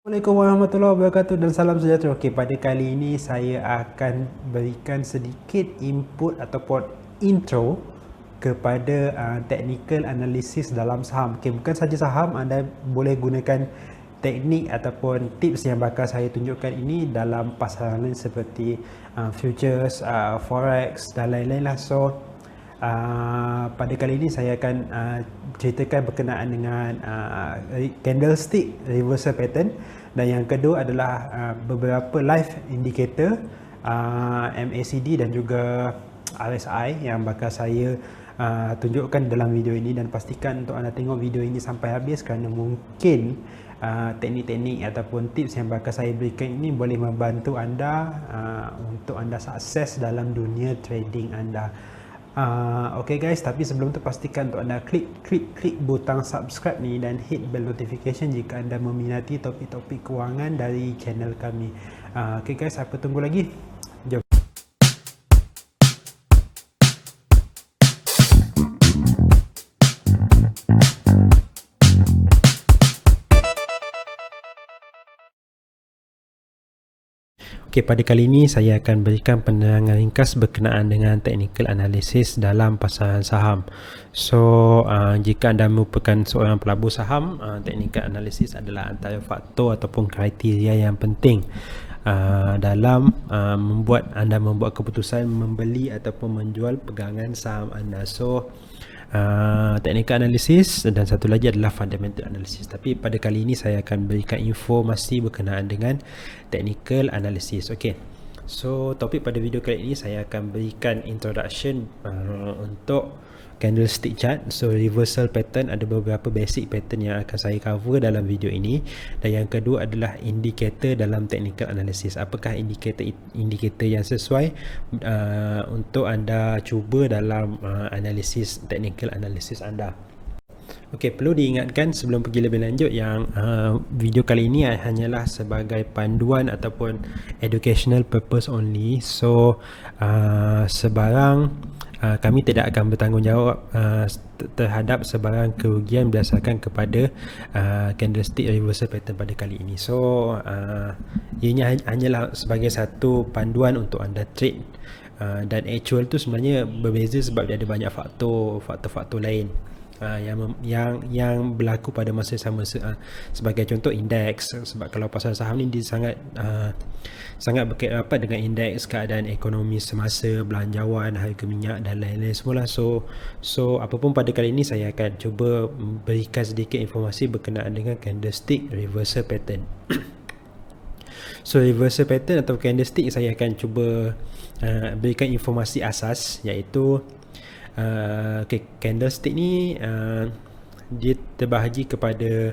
Assalamualaikum warahmatullahi wabarakatuh dan salam sejahtera. Okey, pada kali ini saya akan berikan sedikit input ataupun intro kepada technical analysis dalam saham. Okey, bukan saja saham, anda boleh gunakan teknik ataupun tips yang bakal saya tunjukkan ini dalam pasaran lain seperti futures, forex dan lain-lain lah. So pada kali ini saya akan ceritakan berkenaan dengan candlestick reversal pattern, dan yang kedua adalah beberapa live indicator MACD dan juga RSI yang bakal saya tunjukkan dalam video ini. Dan pastikan untuk anda tengok video ini sampai habis kerana mungkin teknik-teknik ataupun tips yang bakal saya berikan ini boleh membantu anda untuk anda sukses dalam dunia trading anda. Okay guys, tapi sebelum tu pastikan untuk anda klik butang subscribe ni dan hit bell notification jika anda meminati topik-topik kewangan dari channel kami. Okay guys, apa tunggu lagi? Jom. Okey, pada kali ini saya akan berikan penerangan ringkas berkenaan dengan technical analysis dalam pasaran saham. So, jika anda merupakan seorang pelabur saham, technical analysis adalah antara faktor ataupun kriteria yang penting dalam membuat keputusan membeli ataupun menjual pegangan saham anda. So, technical analysis dan satu lagi adalah fundamental analysis. Tapi pada kali ini saya akan berikan informasi berkenaan dengan technical analysis. Okey. So topik pada video kali ini saya akan berikan introduction untuk candlestick chart. So reversal pattern, ada beberapa basic pattern yang akan saya cover dalam video ini. Dan yang kedua adalah indikator dalam technical analysis. Apakah indikator yang sesuai untuk anda cuba dalam analisis technical analysis anda. Okey, perlu diingatkan sebelum pergi lebih lanjut yang video kali ini hanyalah sebagai panduan ataupun educational purpose only. So kami tidak akan bertanggungjawab terhadap sebarang kerugian berdasarkan kepada candlestick reversal pattern pada kali ini. So ianya hanyalah sebagai satu panduan untuk anda trade, dan actual tu sebenarnya berbeza sebab dia ada banyak faktor lain yang berlaku pada masa sama. Sebagai contoh, indeks. Sebab kalau pasar saham ni dia sangat berkait rapat dengan indeks keadaan ekonomi semasa, belanjawan, harga minyak dan lain-lain semula. So apapun pada kali ini saya akan cuba berikan sedikit informasi berkenaan dengan candlestick reversal pattern. So reversal pattern atau candlestick, saya akan cuba berikan informasi asas, iaitu candlestick ni dia terbahagi kepada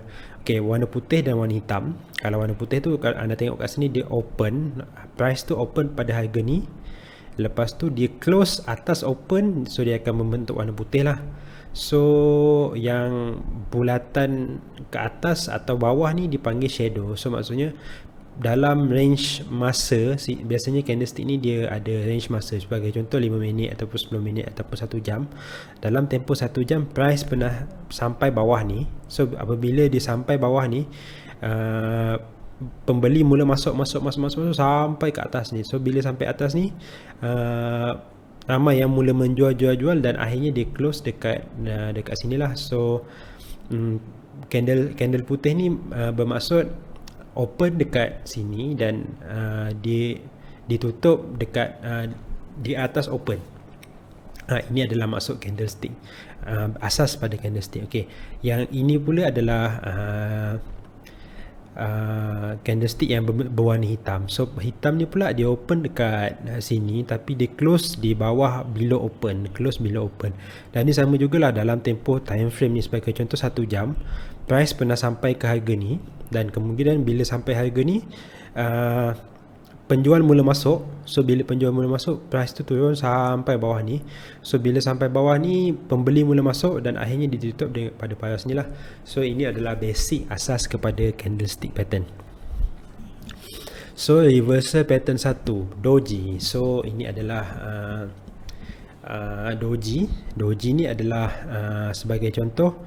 warna putih dan warna hitam. Kalau warna putih tu, kalau anda tengok kat sini, dia open, price tu open pada harga ni, lepas tu dia close atas open, so dia akan membentuk warna putih lah. So yang bulatan ke atas atau bawah ni dipanggil shadow. So maksudnya dalam range masa, biasanya candlestick ni dia ada range masa. Sebagai contoh 5 minit ataupun 10 minit ataupun 1 jam. Dalam tempoh 1 jam price pernah sampai bawah ni. So apabila dia sampai bawah ni, pembeli mula masuk sampai ke atas ni. So bila sampai atas ni, ramai yang mula menjual dan akhirnya dia close dekat sinilah. So candle putih ni bermaksud open dekat sini dan ditutup dekat di atas open. Ini adalah maksud candlestick, asas pada candlestick. Okey, yang ini pula adalah candlestick yang berwarna hitam. So hitam ni pula dia open dekat sini tapi dia close di bawah below open, close below open. Dan ni sama jugalah dalam tempoh time frame ni. Sebagai contoh 1 jam, price pernah sampai ke harga ni, dan kemungkinan bila sampai harga ni penjual mula masuk. So bila penjual mula masuk, price tu turun sampai bawah ni. So bila sampai bawah ni, pembeli mula masuk dan akhirnya ditutup pada paras ni lah. So ini adalah basic asas kepada candlestick pattern. So reversal pattern 1, doji. So ini adalah doji ni adalah sebagai contoh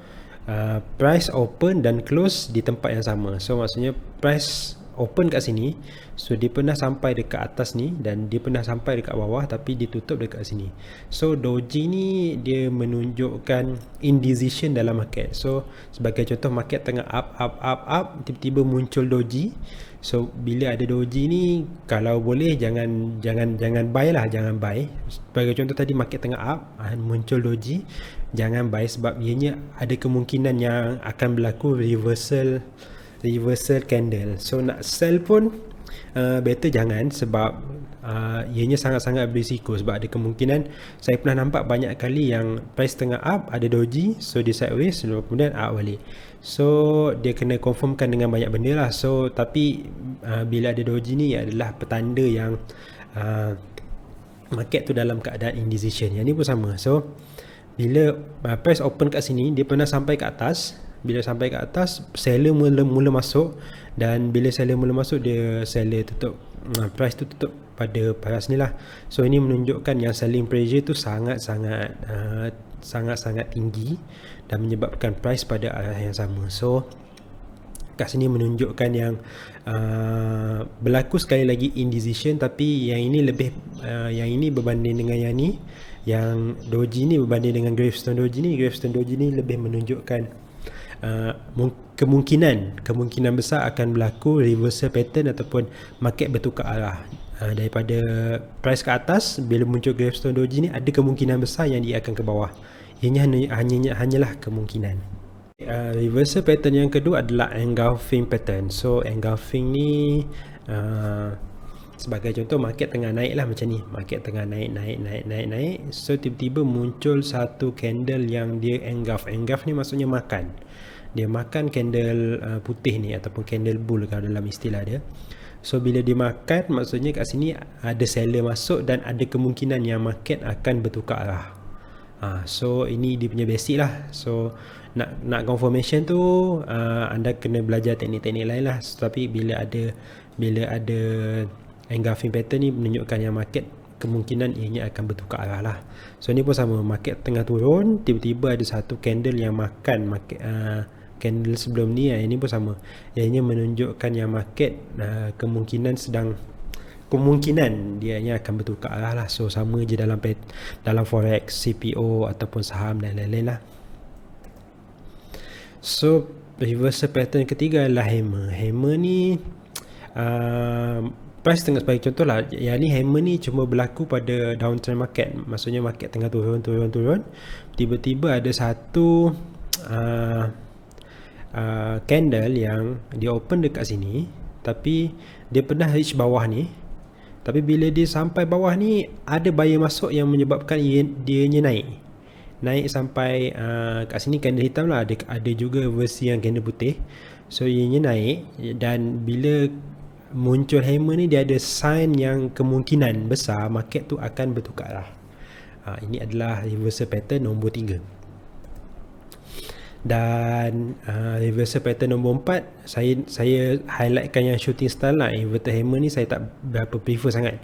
price open dan close di tempat yang sama. So maksudnya price open kat sini, so dia pernah sampai dekat atas ni dan dia pernah sampai dekat bawah tapi ditutup dekat sini. So doji ni dia menunjukkan indecision dalam market. So sebagai contoh, market tengah up, tiba-tiba muncul doji. So bila ada doji ni, kalau boleh jangan buy lah, jangan buy. Sebagai contoh tadi, market tengah up, muncul doji, jangan buy sebab ianya ada kemungkinan yang akan berlaku reversal candle. So nak sell pun better jangan, sebab ianya sangat-sangat berisiko. Sebab ada kemungkinan, saya pernah nampak banyak kali yang price tengah up, ada doji, so dia sideways, kemudian up balik. So dia kena confirmkan dengan banyak benda lah. So tapi bila ada doji ni adalah petanda yang market tu dalam keadaan indecision. Yang ni pun sama. So bila price open kat sini, dia pernah sampai ke atas. Bila sampai ke atas, seller mula masuk, dan bila seller mula masuk, seller tutup, price tu tutup pada paras ni lah. So ini menunjukkan yang selling pressure tu sangat-sangat tinggi dan menyebabkan price pada arah yang sama. So kat sini menunjukkan yang berlaku sekali lagi indecision, tapi yang ini lebih yang ini berbanding dengan yang ni, yang doji ni berbanding dengan gravestone doji ni lebih menunjukkan kemungkinan besar akan berlaku reversal pattern ataupun market bertukar arah daripada price ke atas. Bila muncul gravestone doji ni, ada kemungkinan besar yang dia akan ke bawah. Ianya hanyalah kemungkinan. Reversal pattern yang kedua adalah engulfing pattern. So engulfing ni sebagai contoh, market tengah naik lah macam ni, market tengah naik. So tiba-tiba muncul satu candle yang dia engulf ni maksudnya dia makan candle putih ni ataupun candle bull kalau dalam istilah dia. So bila dia makan, maksudnya kat sini ada seller masuk dan ada kemungkinan yang market akan bertukar arah. So ini dia punya basic lah. So nak confirmation tu anda kena belajar teknik-teknik lain lah. Tapi bila ada engulfing pattern ni menunjukkan yang market kemungkinan ianya akan bertukar arah lah. So ni pun sama, market tengah turun, tiba-tiba ada satu candle yang makan market candle sebelum ni. Ini pun sama, ianya menunjukkan yang market kemungkinan dia akan bertukar arah lah. So sama je dalam forex, CPO ataupun saham dan lain-lain lah. So reversal pattern ketiga adalah hammer ni price tengah, sebagai contoh lah, yang ni hammer ni cuma berlaku pada downtrend market. Maksudnya market tengah turun, tiba-tiba ada satu candle yang dia open dekat sini, tapi dia pernah reach bawah ni, tapi bila dia sampai bawah ni, ada buyer masuk yang menyebabkan dia naik sampai kat sini candle hitam lah. Ada juga versi yang candle putih. So ianya naik, dan bila muncul hammer ni, dia ada sign yang kemungkinan besar market tu akan bertukar arah. Ini adalah reversal pattern nombor 3. Dan reversal pattern nombor 4, saya highlightkan yang shooting star lah. Inverted hammer ni saya tak berapa prefer sangat.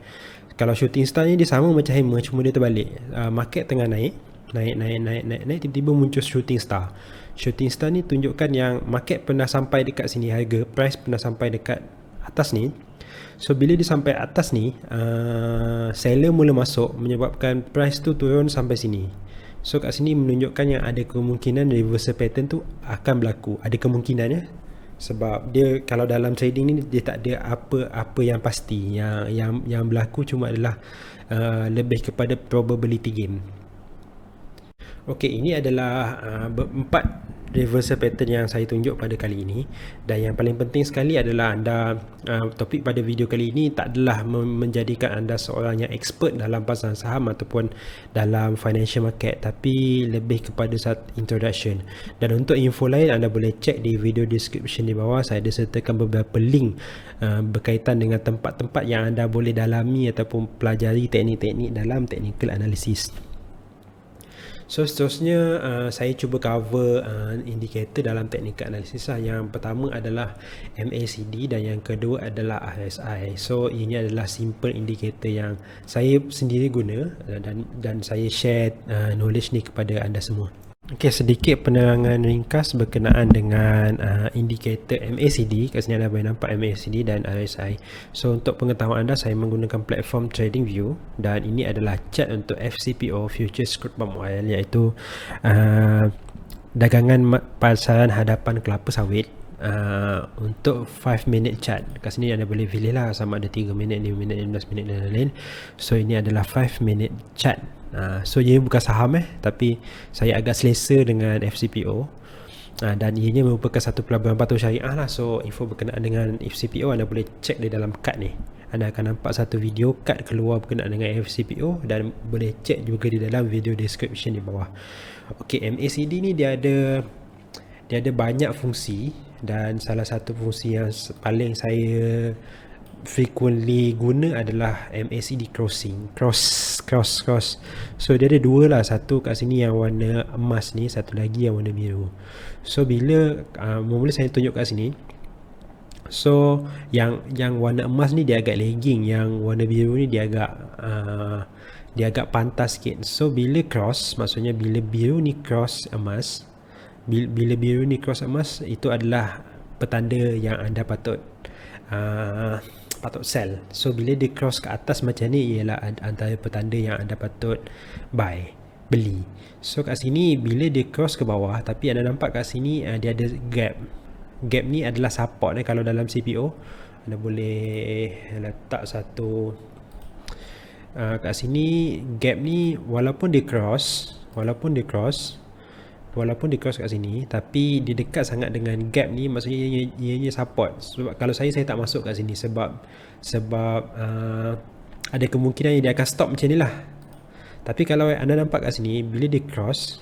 Kalau shooting star ni dia sama macam hammer, cuma dia terbalik. Market tengah naik, tiba-tiba muncul shooting star. Shooting star ni tunjukkan yang market pernah sampai dekat sini, harga price pernah sampai dekat atas ni. So bila dia sampai atas ni, seller mula masuk, menyebabkan price tu turun sampai sini. So kat sini menunjukkan yang ada kemungkinan reversal pattern tu akan berlaku. Ada kemungkinan ya. Sebab dia kalau dalam trading ni dia tak ada apa yang pasti. Yang berlaku cuma adalah lebih kepada probability game. Okey, ini adalah 4 reversal pattern yang saya tunjuk pada kali ini. Dan yang paling penting sekali adalah anda, topik pada video kali ini tak adalah menjadikan anda seorang yang expert dalam pasar saham ataupun dalam financial market, tapi lebih kepada satu introduction. Dan untuk info lain, anda boleh cek di video description di bawah. Saya ada sertakan beberapa link berkaitan dengan tempat-tempat yang anda boleh dalami ataupun pelajari teknik-teknik dalam technical analysis. So seterusnya saya cuba cover indikator dalam technical analysis lah. Yang pertama adalah MACD dan yang kedua adalah RSI. So ini adalah simple indicator yang saya sendiri guna dan saya share knowledge ni kepada anda semua. Okey, sedikit penerangan ringkas berkenaan dengan indikator MACD. Kat sini anda boleh nampak MACD dan RSI. So untuk pengetahuan anda, saya menggunakan platform TradingView dan ini adalah chart untuk FCPO, Futures Crude Palm Oil, iaitu dagangan pasaran hadapan kelapa sawit untuk 5 minute chart. Kat sini anda boleh pilih lah sama ada 3 minit, 5 minit, 15 minit dan lain-lain. So ini adalah 5 minute chart. So ia bukan saham tapi saya agak selesa dengan FCPO, dan ianya merupakan satu pelaburan patuh syariah lah. So info berkenaan dengan FCPO anda boleh cek di dalam kad ni. Anda akan nampak satu video kad keluar berkenaan dengan FCPO dan boleh cek juga di dalam video description di bawah. Okey, MACD ni dia ada banyak fungsi, dan salah satu fungsi yang paling saya frequently guna adalah MACD crossing, cross. So dia ada dua lah, satu kat sini yang warna emas ni, satu lagi yang warna biru. So bila mula saya tunjuk kat sini, so yang warna emas ni dia agak lagging, yang warna biru ni dia agak pantas sikit. So bila cross, maksudnya bila biru ni cross emas, bila biru ni cross emas, itu adalah petanda yang anda patut sell. So bila dia cross ke atas macam ni, ialah antara petanda yang anda patut beli. So kat sini bila dia cross ke bawah, tapi anda nampak kat sini dia ada gap ni adalah support kalau dalam CPO. Anda boleh letak satu kat sini, gap ni walaupun dia cross kat sini, tapi dia dekat sangat dengan gap ni, maksudnya ianya support. Sebab kalau saya tak masuk kat sini sebab ada kemungkinan dia akan stop macam ni lah. Tapi kalau anda nampak kat sini, bila dia cross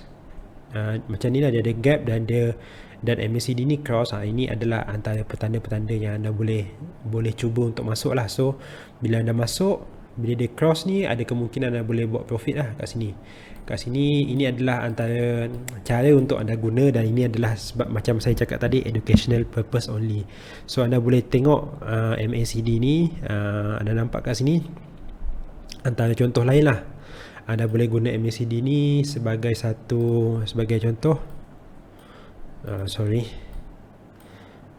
macam ni lah, dia ada gap dan MACD ni cross, ini adalah antara petanda-petanda yang anda boleh cuba untuk masuk lah. So bila anda masuk, bila dia cross ni, ada kemungkinan anda boleh buat profit lah kat sini. Ini adalah antara cara untuk anda guna, dan ini adalah sebab macam saya cakap tadi, educational purpose only. So anda boleh tengok MACD ni, anda nampak kat sini antara contoh lain lah. Anda boleh guna MACD ni sebagai contoh.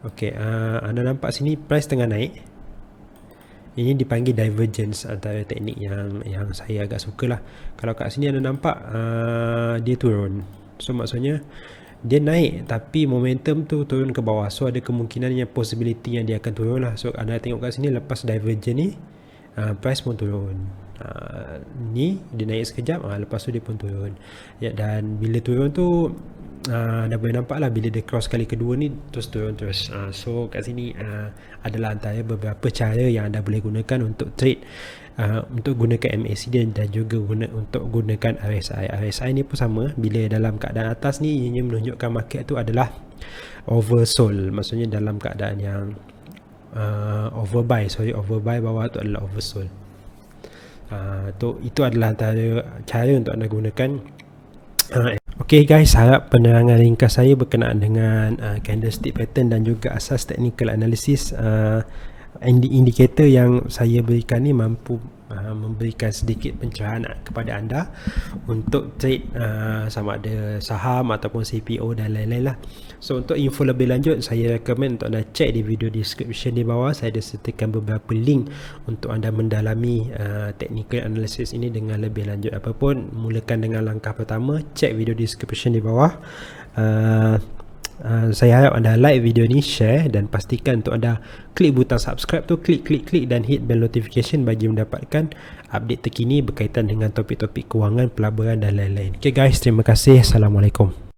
Okey, anda nampak sini price tengah naik. Ini dipanggil divergence, antara teknik yang saya agak suka lah. Kalau kat sini anda nampak dia turun, so maksudnya dia naik tapi momentum tu turun ke bawah. So ada kemungkinan yang possibility yang dia akan turun lah. So anda tengok kat sini, lepas divergence ni price pun turun. Ni dia naik sekejap, lepas tu dia pun turun dan bila turun tu anda boleh nampak lah, bila dia cross kali kedua ni terus turun terus. So kat sini adalah antara beberapa cara yang anda boleh gunakan untuk trade, untuk gunakan MACD dan juga untuk gunakan RSI. RSI ni pun sama, bila dalam keadaan atas ni ianya menunjukkan market tu adalah oversold, maksudnya dalam keadaan yang overbuy, bawah tu adalah oversold. Itu adalah antara cara untuk anda gunakan. Okay guys, harap penerangan ringkas saya berkenaan dengan candlestick pattern dan juga asas technical analysis indikator yang saya berikan ni mampu memberikan sedikit pencerahan kepada anda untuk trade sama ada saham ataupun CPO dan lain-lain lah. So untuk info lebih lanjut, saya recommend untuk anda cek di video description di bawah. Saya ada sertakan beberapa link untuk anda mendalami technical analysis ini dengan lebih lanjut. Apapun, mulakan dengan langkah pertama, cek video description di bawah. Saya harap anda like video ni, share, dan pastikan untuk anda klik butang subscribe tu, klik dan hit bell notification bagi mendapatkan update terkini berkaitan dengan topik-topik kewangan, pelaburan dan lain-lain. Okay guys, terima kasih. Assalamualaikum.